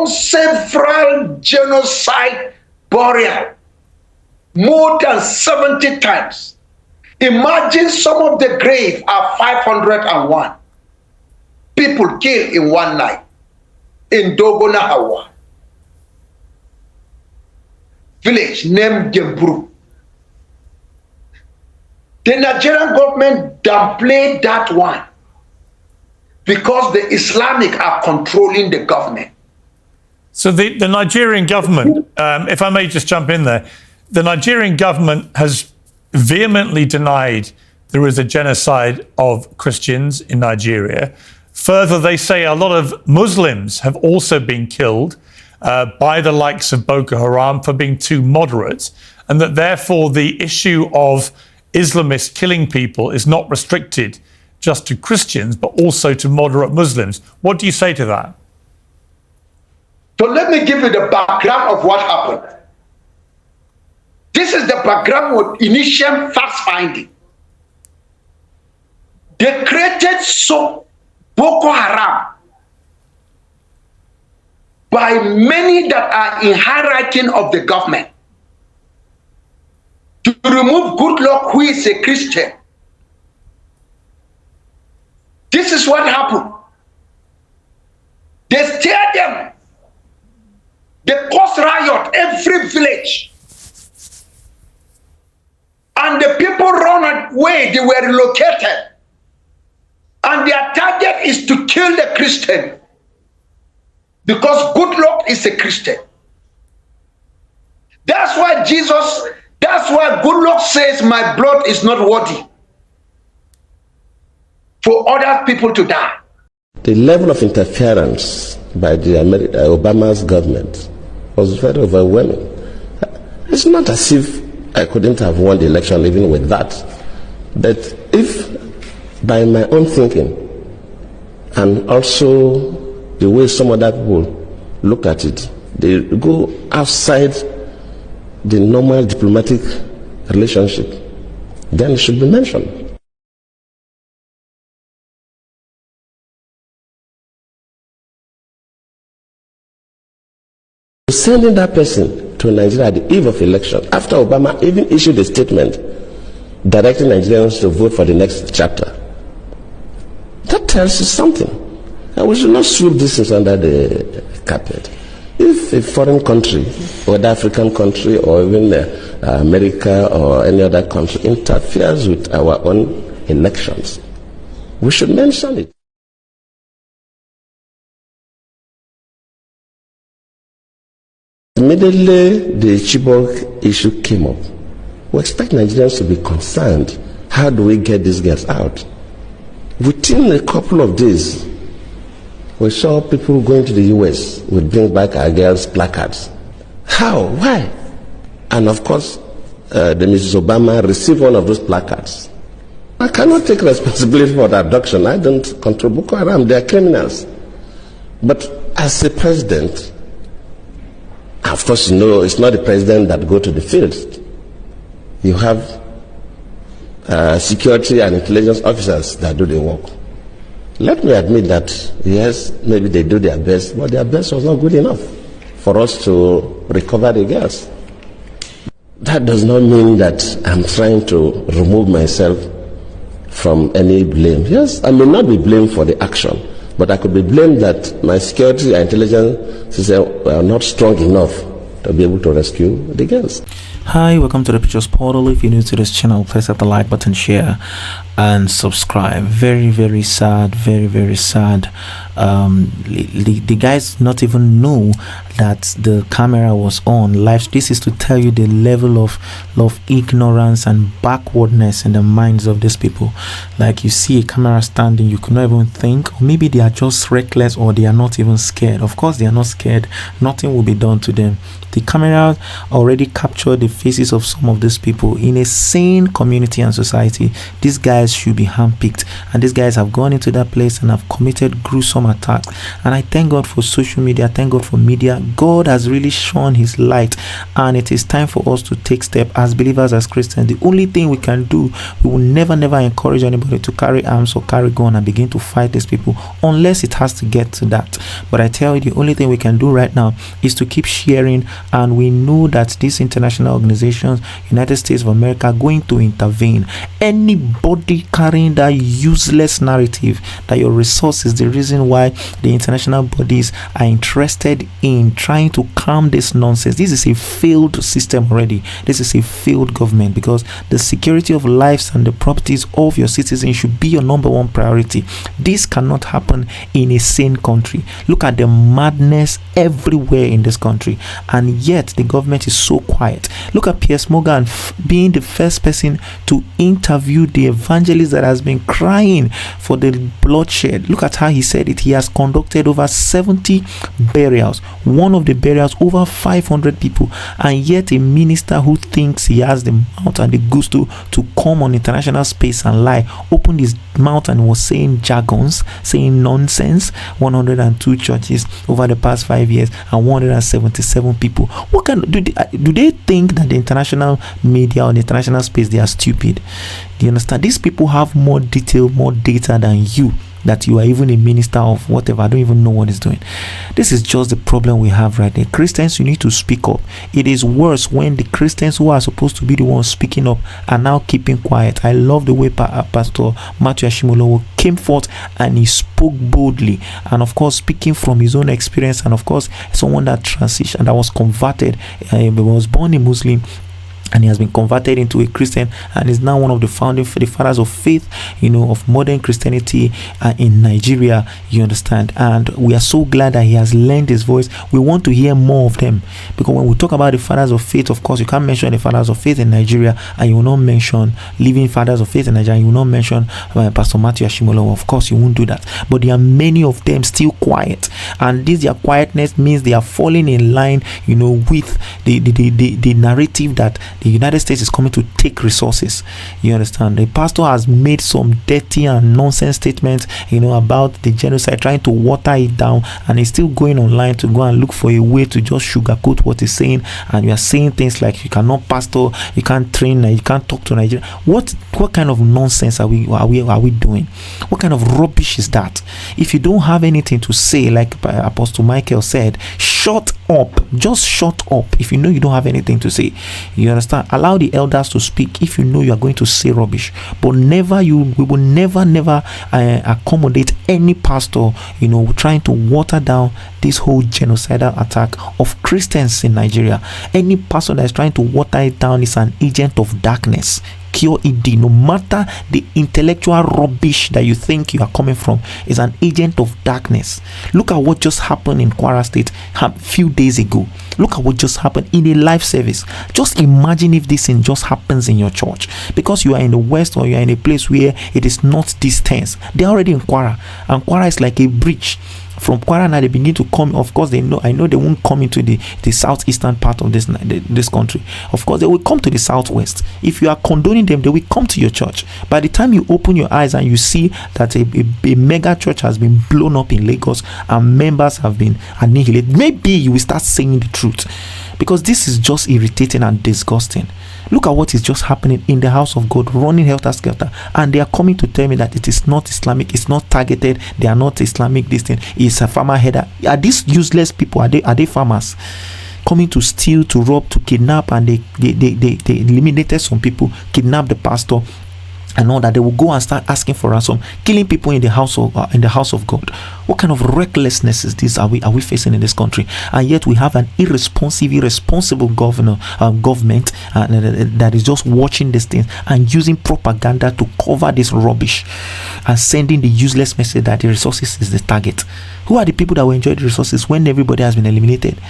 performed several genocide burial, more than 70 times. Imagine some of the graves are 501 people killed in one night in Dogona, Hawa, village named Gemburu. The Nigerian government downplayed that one because the Islamic are controlling the government. So the Nigerian government, if I may just jump in there, the Nigerian government has vehemently denied there is a genocide of Christians in Nigeria. Further, they say a lot of Muslims have also been killed by the likes of Boko Haram for being too moderate, and that therefore the issue of Islamists killing people is not restricted just to Christians, but also to moderate Muslims. What do you say to that? So let me give you the background of what happened. This is the background with initial fact finding. They created Boko Haram by many that are in hierarchy of the government to remove Goodluck, who is a Christian. This is what happened. They steer them. They caused riot every village. And the people run away, they were relocated. And their target is to kill the Christian. Because Goodluck is a Christian. That's why Goodluck says, my blood is not worthy for other people to die. The level of interference by the Obama's government was very overwhelming. It's not as if I couldn't have won the election even with that. But if by my own thinking and also the way some other people look at it, they go outside the normal diplomatic relationship, then it should be mentioned. Sending that person to Nigeria at the eve of election, after Obama even issued a statement directing Nigerians to vote for the next chapter, that tells you something. And we should not sweep this things under the carpet. If a foreign country, whether African country or even America or any other country, interferes with our own elections, we should mention it. Immediately the Chibok issue came up, we expect Nigerians to be concerned. How do we get these girls out? Within a couple of days, we saw people going to the US with Bring Back Our Girls placards. How? Why? And of course, the Mrs. Obama received one of those placards. I cannot take responsibility for the abduction. I don't control Boko Haram. They are criminals. But as a president, of course, you know, it's not the president that go to the field. You have security and intelligence officers that do the work. Let me admit that, yes, maybe they do their best, but their best was not good enough for us to recover the girls. That does not mean that I'm trying to remove myself from any blame. Yes, I may not be blamed for the action, but I could be blamed that my security and intelligence system were not strong enough to be able to rescue the girls. Hi, welcome to the Pictures Portal. If you're new to this channel, please hit the like button, share and subscribe. Very sad, very sad. The guys not even know that the camera was on live. This is to tell you the level of ignorance and backwardness in the minds of these people. Like, you see a camera standing, you could not even think, or maybe they are just reckless, or they are not even scared. Of course they are not scared. Nothing will be done to them. The camera already captured the faces of some of these people. In a sane community and society, these guys should be handpicked, and these guys have gone into that place and have committed gruesome some attacks. And I thank God for social media. I thank God for media. God has really shone his light, and it is time for us to take steps as believers, as Christians. The only thing we can do, we will never encourage anybody to carry arms or carry gun and begin to fight these people, unless it has to get to that. But I tell you, the only thing we can do right now is to keep sharing, and we know that these international organizations, United States of America, are going to intervene. Anybody carrying that useless narrative that your resource is the reason why the international bodies are interested in trying to calm this nonsense. This is a failed system already. This is a failed government, because the security of lives and the properties of your citizens should be your number one priority. This cannot happen in a sane country. Look at the madness everywhere in this country, and yet the government is so quiet. Look at Piers Morgan being the first person to interview the evangelist that has been crying for the bloodshed. Look at how he said it. He has conducted over 70 burials, one of the burials over 500 people, and yet a minister who thinks he has the mouth and the gusto to come on international space and lie opened his mouth and was saying jargons, saying nonsense. 102 churches over the past 5 years and 177 people. What kind of, do they think that the international media or the international space, they are stupid? Do you understand? These people have more detail, more data than you, that you are even a minister of whatever. I don't even know what it's doing. This is just the problem we have right now. Christians, you need to speak up. It is worse when the Christians who are supposed to be the ones speaking up are now keeping quiet. I love the way Pastor Matthew Ashimolowo came forth and he spoke boldly, and of course speaking from his own experience, and of course someone that transitioned, that was converted, was born a Muslim, and he has been converted into a Christian, and is now one of the fathers of faith, of modern Christianity in Nigeria. You understand? And we are so glad that he has lent his voice. We want to hear more of them, because when we talk about the fathers of faith, of course, you can't mention the fathers of faith in Nigeria, and you will not mention living fathers of faith in Nigeria. You will not mention Pastor Matthew Ashimolowo. Of course, you won't do that. But there are many of them still quiet, and their quietness means they are falling in line, with the narrative that the United States is coming to take resources. You understand? The pastor has made some dirty and nonsense statements, about the genocide, trying to water it down, and he's still going online to go and look for a way to just sugarcoat what he's saying. And you are saying things like you cannot pastor, you can't train, you can't talk to Nigeria. What kind of nonsense are we doing? What kind of rubbish is that? If you don't have anything to say, like Apostle Michael said, shut up. Just shut up. If you know you don't have anything to say, you understand? Allow the elders to speak if you know you are going to say rubbish. But we will never accommodate any pastor, trying to water down this whole genocidal attack of Christians in Nigeria. Any pastor that is trying to water it down is an agent of darkness. QED, no matter the intellectual rubbish that you think you are coming from, is an agent of darkness. Look at what just happened in Kwara State a few days ago. Look at what just happened in a live service. Just imagine if this thing just happens in your church, because you are in the West or you are in a place where it is not this tense. They are already in Kwara, and Kwara is like a bridge. From Kwara now they begin to come. Of course, I know they won't come into the southeastern part of this country. Of course, they will come to the southwest. If you are condoning them, they will come to your church. By the time you open your eyes and you see that a mega church has been blown up in Lagos and members have been annihilated, maybe you will start saying the truth, because this is just irritating and disgusting. Look at what is just happening in the house of God, running helter-skelter, and they are coming to tell me that it is not Islamic, it's not targeted, they are not Islamic, this thing is a farmer header. Are these useless people? Are they farmers coming to steal, to rob, to kidnap? And they eliminated some people, kidnapped the pastor and all that. They will go and start asking for ransom, killing people in the house of God. What kind of recklessness is this? Are we facing in this country? And yet we have an irresponsible government that is just watching these things and using propaganda to cover this rubbish and sending the useless message that the resources is the target. Who are the people that will enjoy the resources when everybody has been eliminated?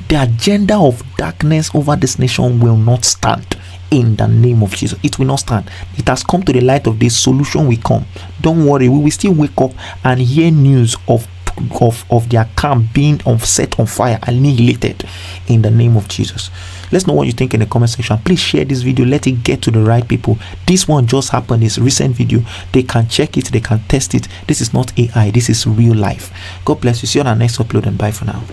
The agenda of darkness over this nation will not stand. In the name of Jesus, it will not stand. It has come to the light of this. Solution will come. Don't worry, we will still wake up and hear news of their camp being set on fire, annihilated in the name of Jesus. Let's know what you think in the comment section. Please share this video, let it get to the right people. This one just happened, this recent video. They can check it, they can test it. This is not AI, this is real life. God bless you. See you on our next upload, and bye for now.